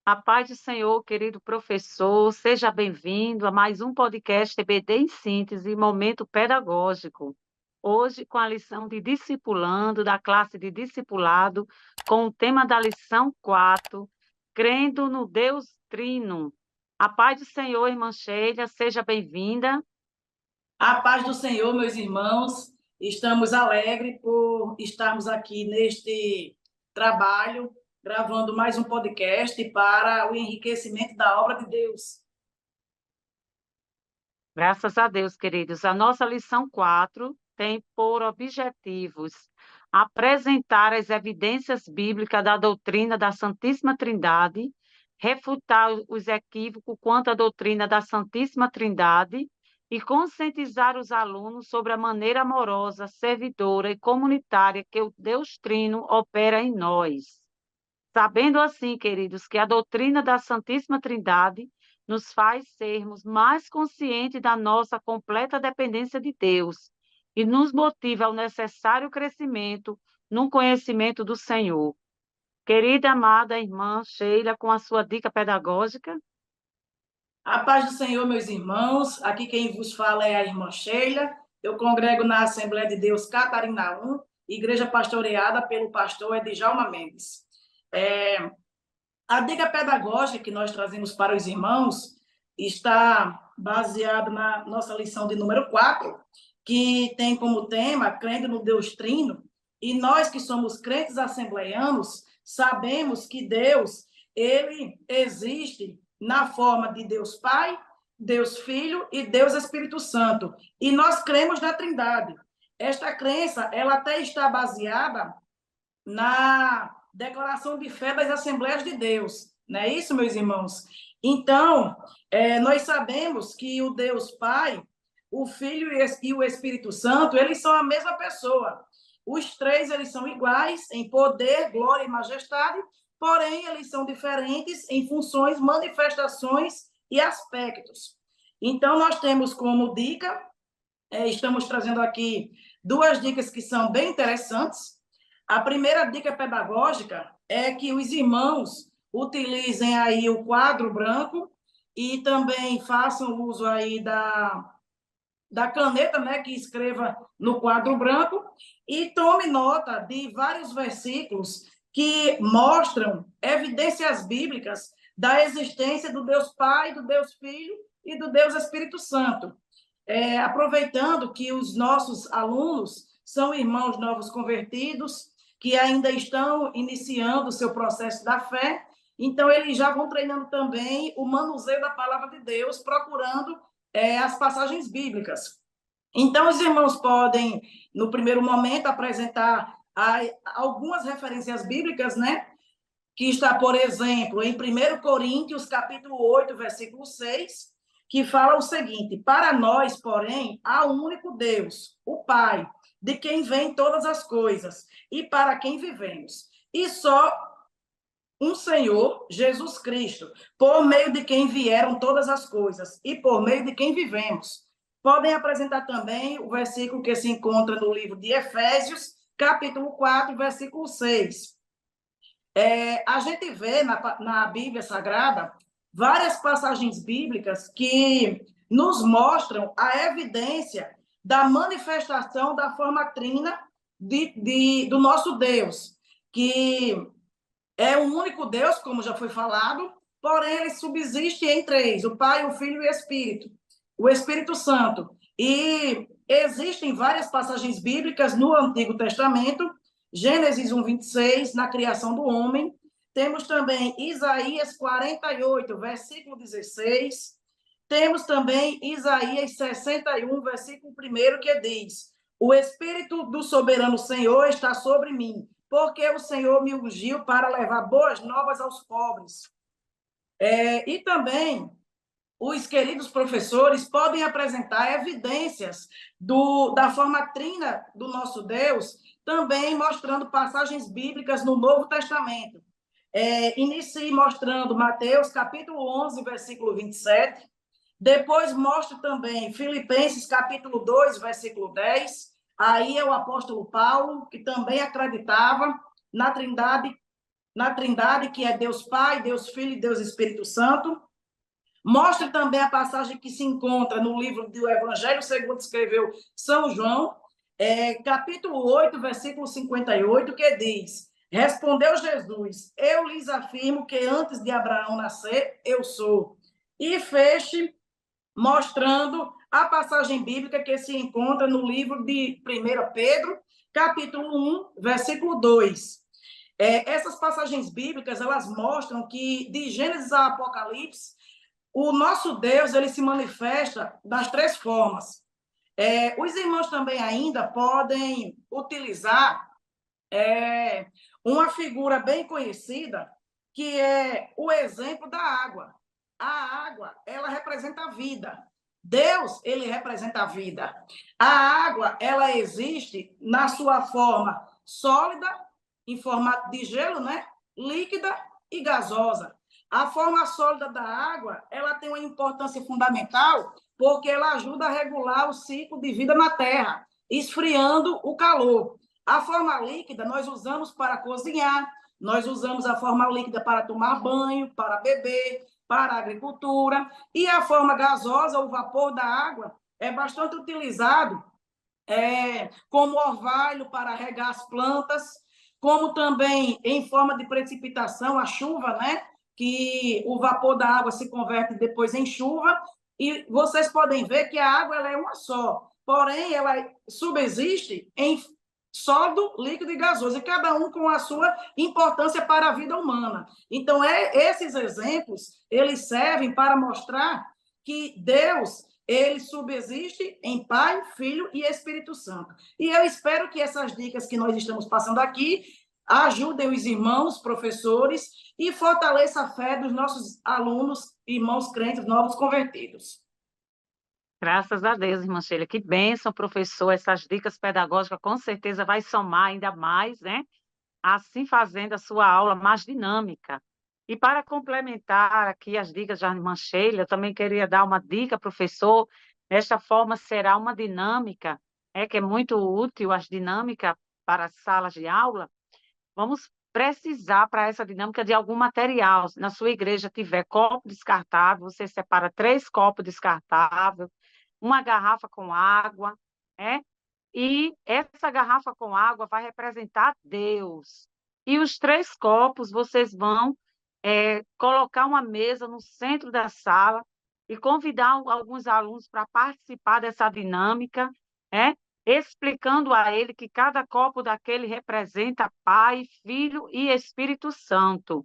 A paz do Senhor, querido professor, seja bem-vindo a mais um podcast EBD em Síntese, Momento Pedagógico. Hoje, com a lição de Discipulando, da classe de Discipulado, com o tema da lição 4, Crendo no Deus Trino. A paz do Senhor, irmã Sheila, seja bem-vinda. A paz do Senhor, meus irmãos. Estamos alegres por estarmos aqui neste trabalho, gravando mais um podcast para o enriquecimento da obra de Deus. Graças a Deus, queridos. A nossa lição 4 tem por objetivos apresentar as evidências bíblicas da doutrina da Santíssima Trindade, refutar os equívocos quanto à doutrina da Santíssima Trindade e conscientizar os alunos sobre a maneira amorosa, servidora e comunitária que o Deus Trino opera em nós. Sabendo assim, queridos, que a doutrina da Santíssima Trindade nos faz sermos mais conscientes da nossa completa dependência de Deus e nos motiva ao necessário crescimento no conhecimento do Senhor. Querida amada irmã Sheila, com a sua dica pedagógica. A paz do Senhor, meus irmãos. Aqui quem vos fala é a irmã Sheila. Eu congrego na Assembleia de Deus Catarina 1, igreja pastoreada pelo pastor Edjalma Mendes. A dica pedagógica que nós trazemos para os irmãos está baseada na nossa lição de número 4, que tem como tema Crendo no Deus Trino, e nós que somos crentes assembleianos, sabemos que Deus, ele existe na forma de Deus Pai, Deus Filho e Deus Espírito Santo, e nós cremos na Trindade. Esta crença, ela até está baseada na declaração de fé das Assembleias de Deus. Não é isso, meus irmãos? Então, nós sabemos que o Deus Pai, o Filho e o Espírito Santo, eles são a mesma pessoa. Os três, eles são iguais em poder, glória e majestade, porém, eles são diferentes em funções, manifestações e aspectos. Então, nós temos como dica, estamos trazendo aqui duas dicas que são bem interessantes. A primeira dica pedagógica é que os irmãos utilizem aí o quadro branco e também façam uso aí da caneta, né, que escreva no quadro branco e tome nota de vários versículos que mostram evidências bíblicas da existência do Deus Pai, do Deus Filho e do Deus Espírito Santo. Aproveitando que os nossos alunos são irmãos novos convertidos, que ainda estão iniciando o seu processo da fé, então eles já vão treinando também o manuseio da palavra de Deus, procurando as passagens bíblicas. Então, os irmãos podem, no primeiro momento, apresentar algumas referências bíblicas, né? Que está, por exemplo, em 1 Coríntios, capítulo 8, versículo 6, que fala o seguinte: para nós, porém, há um único Deus, o Pai, de quem vêm todas as coisas e para quem vivemos. E só um Senhor, Jesus Cristo, por meio de quem vieram todas as coisas e por meio de quem vivemos. Podem apresentar também o versículo que se encontra no livro de Efésios, capítulo 4, versículo 6. A gente vê na Bíblia Sagrada várias passagens bíblicas que nos mostram a evidência da manifestação da forma trina do nosso Deus, que é um único Deus, como já foi falado, porém ele subsiste em três: o Pai, o Filho e o Espírito Santo. E existem várias passagens bíblicas no Antigo Testamento, Gênesis 1, 26, na criação do homem. Temos também Isaías 48, versículo 16. Temos também Isaías 61, versículo 1, que diz: o Espírito do soberano Senhor está sobre mim, porque o Senhor me ungiu para levar boas novas aos pobres. E também os queridos professores podem apresentar evidências da forma trina do nosso Deus, também mostrando passagens bíblicas no Novo Testamento. Inicie mostrando Mateus, capítulo 11, versículo 27. Depois mostre também Filipenses, capítulo 2, versículo 10. Aí é o apóstolo Paulo, que também acreditava na Trindade na Trindade, que é Deus Pai, Deus Filho e Deus Espírito Santo. Mostra também a passagem que se encontra no livro do Evangelho segundo escreveu São João, capítulo 8, versículo 58, que diz: respondeu Jesus, eu lhes afirmo que antes de Abraão nascer, eu sou. E feche mostrando a passagem bíblica que se encontra no livro de 1 Pedro, capítulo 1, versículo 2. Essas passagens bíblicas, elas mostram que de Gênesis a Apocalipse, o nosso Deus, ele se manifesta das três formas. Os irmãos também ainda podem utilizar uma figura bem conhecida, que é o exemplo da água. A água, ela representa a vida. Deus, ele representa a vida. A água, ela existe na sua forma sólida, em formato de gelo, né? Líquida e gasosa. A forma sólida da água, ela tem uma importância fundamental porque ela ajuda a regular o ciclo de vida na Terra, esfriando o calor. A forma líquida nós usamos para cozinhar, nós usamos a forma líquida para tomar banho, para beber, para a agricultura, e a forma gasosa, o vapor da água, é bastante utilizado como orvalho para regar as plantas, como também em forma de precipitação, a chuva, né? Que o vapor da água se converte depois em chuva, e vocês podem ver que a água ela é uma só, porém ela subsiste em sólido, líquido e gasoso, e cada um com a sua importância para a vida humana. Então, esses exemplos, eles servem para mostrar que Deus, ele subsiste em Pai, Filho e Espírito Santo. E eu espero que essas dicas que nós estamos passando aqui ajudem os irmãos, professores, e fortaleça a fé dos nossos alunos, irmãos crentes, novos convertidos. Graças a Deus, irmã Sheila. Que bênção, professor. Essas dicas pedagógicas com certeza vai somar ainda mais, né? Assim fazendo a sua aula mais dinâmica. E para complementar aqui as dicas da irmã Sheila, eu também queria dar uma dica, professor. Desta forma, será uma dinâmica, que é muito útil, as dinâmicas para as salas de aula. Vamos precisar para essa dinâmica de algum material. Se na sua igreja tiver copo descartável, você separa 3 copos descartáveis, uma garrafa com água, né? E essa garrafa com água vai representar Deus. E os 3 copos, vocês vão colocar uma mesa no centro da sala e convidar alguns alunos para participar dessa dinâmica, né? Explicando a ele que cada copo daquele representa Pai, Filho e Espírito Santo.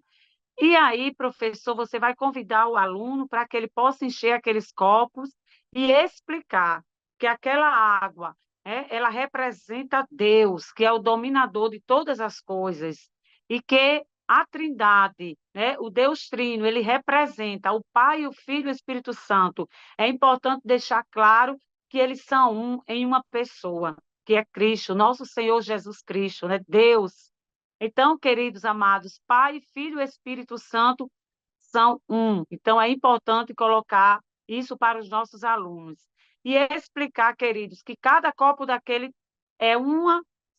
E aí, professor, você vai convidar o aluno para que ele possa encher aqueles copos e explicar que aquela água, ela representa Deus, que é o dominador de todas as coisas, e que a Trindade, o Deus Trino, ele representa o Pai, o Filho e o Espírito Santo. É importante deixar claro que eles são um em uma pessoa, que é Cristo, nosso Senhor Jesus Cristo, né? Deus. Então, queridos amados, Pai, Filho e Espírito Santo são um. Então, é importante colocar isso para os nossos alunos. E explicar, queridos, que cada copo daquele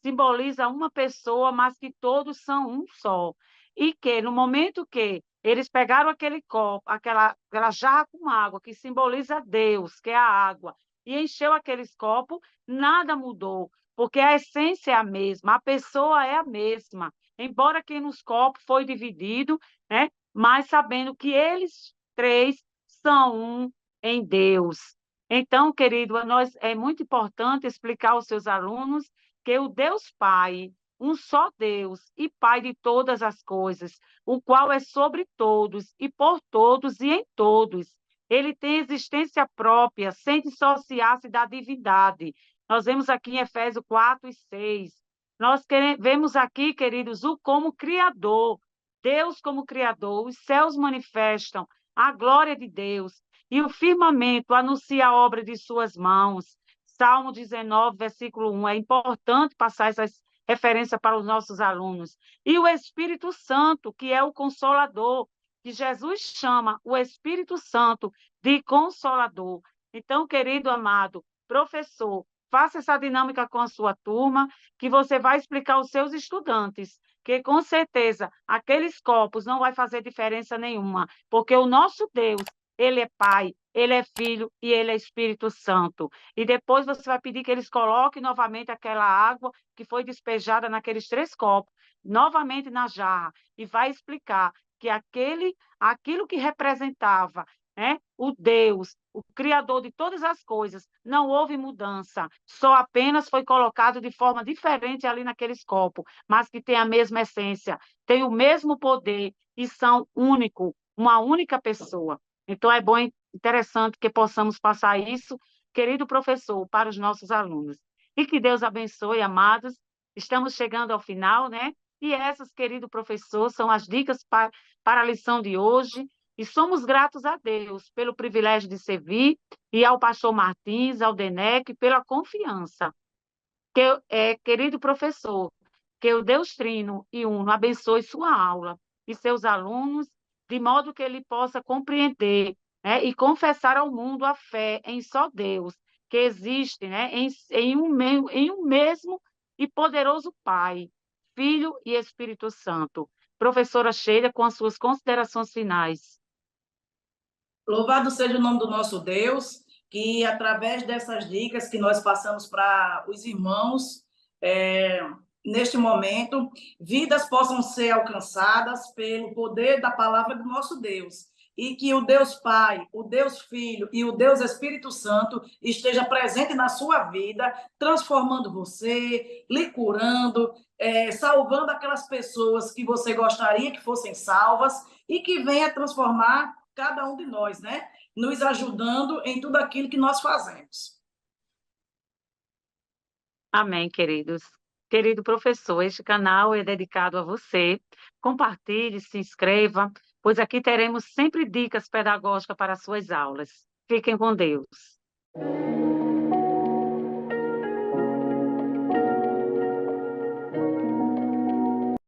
simboliza uma pessoa, mas que todos são um só. E que, no momento que eles pegaram aquele copo, aquela jarra com água, que simboliza Deus, que é a água, e encheu aqueles copos, nada mudou, porque a essência é a mesma, a pessoa é a mesma. Embora que nos copos foi dividido, né? Mas sabendo que eles 3 são um em Deus. Então, querido, é muito importante explicar aos seus alunos que o Deus Pai, um só Deus e Pai de todas as coisas, o qual é sobre todos e por todos e em todos. Ele tem existência própria, sem dissociar-se da divindade. Nós vemos aqui em Efésios 4 e 6. Nós vemos aqui, queridos, o como Criador, Deus como Criador, os céus manifestam a glória de Deus e o firmamento anuncia a obra de suas mãos. Salmo 19, versículo 1. É importante passar essas referências para os nossos alunos. E o Espírito Santo, que é o Consolador, que Jesus chama o Espírito Santo de Consolador. Então, querido amado professor, faça essa dinâmica com a sua turma, que você vai explicar aos seus estudantes que com certeza aqueles copos não vai fazer diferença nenhuma, porque o nosso Deus, ele é Pai, ele é Filho e ele é Espírito Santo. E depois você vai pedir que eles coloquem novamente aquela água que foi despejada naqueles 3 copos, novamente na jarra, e vai explicar que aquilo que representava, né, o Deus, o Criador de todas as coisas, não houve mudança, só apenas foi colocado de forma diferente ali naqueles copos, mas que tem a mesma essência, tem o mesmo poder e são único, uma única pessoa. Então, é bom e interessante que possamos passar isso, querido professor, para os nossos alunos. E que Deus abençoe, amados. Estamos chegando ao final, né? E essas, querido professor, são as dicas para a lição de hoje. E somos gratos a Deus pelo privilégio de servir e ao pastor Martins, ao DENEC, pela confiança. Querido professor, que o Deus Trino e Uno abençoe sua aula e seus alunos, de modo que ele possa compreender, né, e confessar ao mundo a fé em só Deus, que existe, né, em um mesmo e poderoso Pai, Filho e Espírito Santo. Professora Sheila, com as suas considerações finais. Louvado seja o nome do nosso Deus, que através dessas dicas que nós passamos para os irmãos, neste momento, vidas possam ser alcançadas pelo poder da palavra do nosso Deus. E que o Deus Pai, o Deus Filho e o Deus Espírito Santo esteja presente na sua vida, transformando você, lhe curando, salvando aquelas pessoas que você gostaria que fossem salvas e que venha transformar cada um de nós, né? Nos ajudando em tudo aquilo que nós fazemos. Amém, queridos. Querido professor, este canal é dedicado a você. Compartilhe, se inscreva, pois aqui teremos sempre dicas pedagógicas para as suas aulas. Fiquem com Deus.